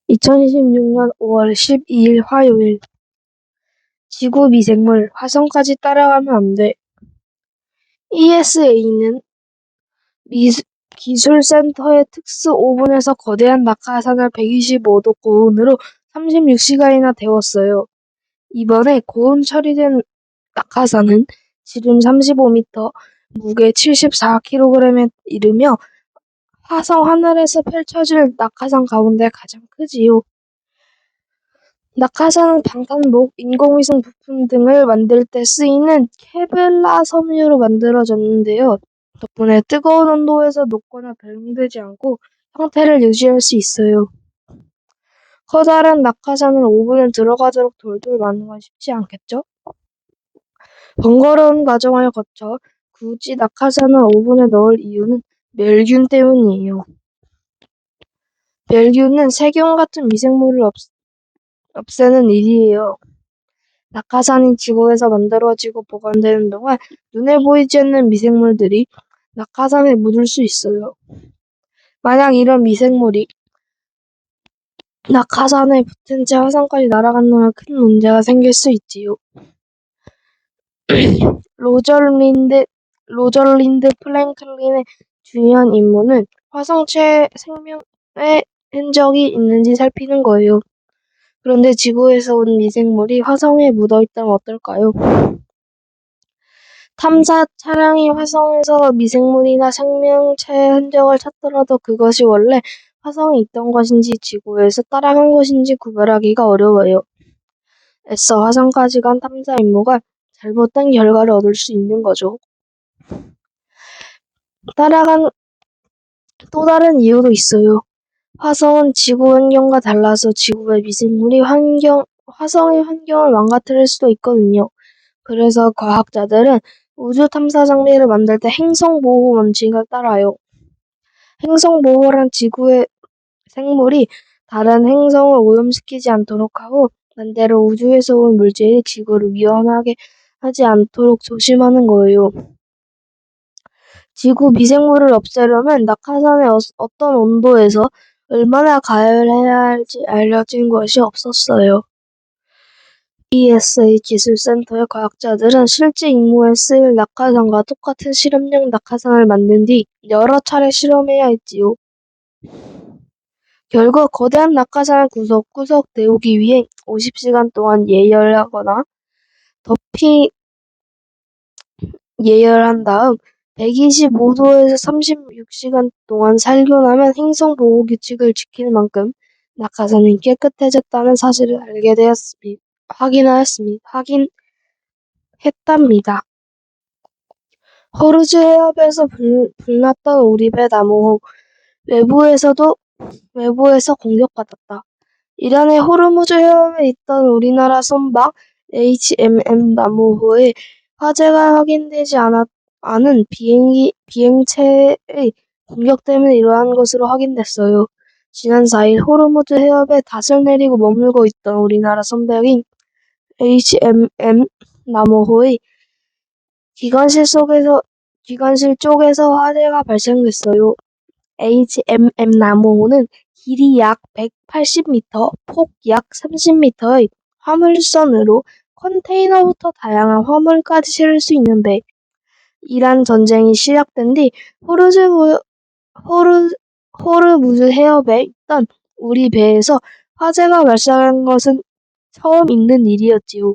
2026년 5월 12일 화요일. 지구 미생물, 화성까지 따라가면 안 돼. ESA는 기술센터의 특수 오븐에서 거대한 낙하산을 125도 고온으로 36시간이나 데웠어요. 이번에 고온 처리된 낙하산은 지름 35m, 무게 74kg에 이르며 화성 하늘에서 펼쳐질 낙하산 가운데 가장 크지요. 낙하산은 방탄복, 인공위성 부품 등을 만들 때 쓰이는 케블라 섬유로 만들어졌는데요. 덕분에 뜨거운 온도에서 녹거나 변형되지 않고 형태를 유지할 수 있어요. 커다란 낙하산을 오븐에 들어가도록 돌돌 마는 건 쉽지 않겠죠? 번거로운 과정을 거쳐 굳이 낙하산을 오븐에 넣을 이유는 멸균 때문이에요. 멸균은 세균 같은 미생물을 없애는 일이에요. 낙하산이 지구에서 만들어지고 보관되는 동안 눈에 보이지 않는 미생물들이 낙하산에 묻을 수 있어요. 만약 이런 미생물이 낙하산에 붙은 채 화성까지 날아간다면 큰 문제가 생길 수 있지요. 로저린드 플랭클린의 중요한 임무는 화성체에 생명의 흔적이 있는지 살피는 거예요. 그런데 지구에서 온 미생물이 화성에 묻어있다면 어떨까요? 탐사 차량이 화성에서 미생물이나 생명체의 흔적을 찾더라도 그것이 원래 화성에 있던 것인지 지구에서 따라간 것인지 구별하기가 어려워요. 애써 화성까지 간 탐사 임무가 잘못된 결과를 얻을 수 있는 거죠. 따라간 또 다른 이유도 있어요. 화성은 지구 환경과 달라서 지구의 미생물이 화성의 환경을 망가뜨릴 수도 있거든요. 그래서 과학자들은 우주 탐사 장비를 만들 때 행성보호 원칙을 따라요. 행성보호란 지구의 생물이 다른 행성을 오염시키지 않도록 하고 반대로 우주에서 온 물질이 지구를 위험하게 하지 않도록 조심하는 거예요. 지구 미생물을 없애려면 낙하산의 어떤 온도에서 얼마나 가열해야 할지 알려진 것이 없었어요. ESA 기술센터의 과학자들은 실제 임무에 쓰일 낙하산과 똑같은 실험용 낙하산을 만든 뒤 여러 차례 실험해야 했지요. 결국 거대한 낙하산을 구석구석 데우기 위해 50시간 동안 예열하거나 덮이 예열한 다음 125도에서 36시간 동안 살균하면 행성보호 규칙을 지킬 만큼 낙하산이 깨끗해졌다는 사실을 확인했답니다. 호르즈 해협에서 불났던 오리배 나무 외부에서 공격받았다. 이란의 호르무즈 해협에 있던 우리나라 선박 HMM 나무호에 화재가 확인되지 않은 비행체의 공격 때문에 일어난 것으로 확인됐어요. 지난 4일 호르무즈 해협에 닷을 내리고 머물고 있던 우리나라 선박인 HMM 나무호의 기관실 쪽에서 화재가 발생됐어요. HMM 나무호는 길이 약 180m, 폭 약 30m의 화물선으로 컨테이너부터 다양한 화물까지 실을 수 있는데 이란 전쟁이 시작된 뒤 호르무즈 해협에 있던 우리 배에서 화재가 발생한 것은 처음 있는 일이었지요.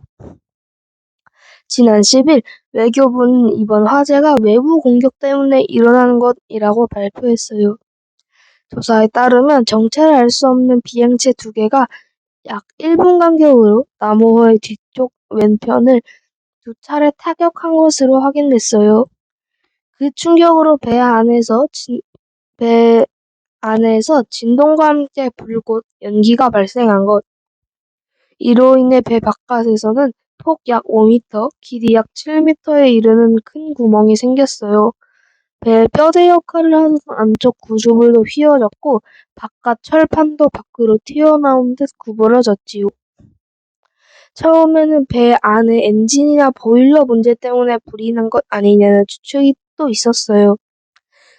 지난 10일 외교부는 이번 화재가 외부 공격 때문에 일어난 것이라고 발표했어요. 조사에 따르면 정체를 알 수 없는 비행체 2개가 약 1분 간격으로 나무호의 뒤쪽 왼편을 2차례 타격한 것으로 확인됐어요. 그 충격으로 배 안에서 진동과 함께 불꽃, 연기가 발생한 것. 이로 인해 배 바깥에서는 폭 약 5m, 길이 약 7m에 이르는 큰 구멍이 생겼어요. 배의 뼈대 역할을 하는 안쪽 구조물도 휘어졌고 바깥 철판도 밖으로 튀어나온 듯 구부러졌지요. 처음에는 배 안에 엔진이나 보일러 문제 때문에 불이 난 것 아니냐는 추측이 또 있었어요.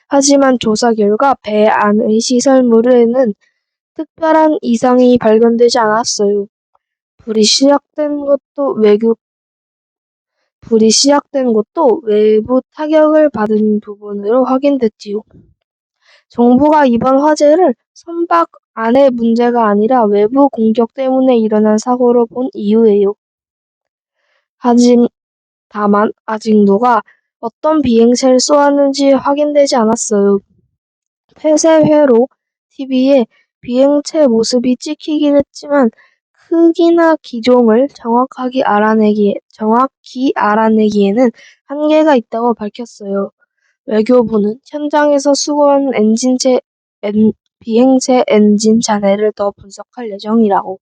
하지만 조사 결과 배 안의 시설물에는 특별한 이상이 발견되지 않았어요. 불이 시작된 것도 외부 타격을 받은 부분으로 확인됐지요. 정부가 이번 화재를 선박 안의 문제가 아니라 외부 공격 때문에 일어난 사고로 본 이유예요. 다만 아직 누가 어떤 비행체를 쏘았는지 확인되지 않았어요. 폐쇄회로 TV에 비행체 모습이 찍히긴 했지만 크기나 기종을 정확히 알아내기에는 한계가 있다고 밝혔어요. 외교부는 현장에서 수거한 비행체 엔진 잔해를 더 분석할 예정이라고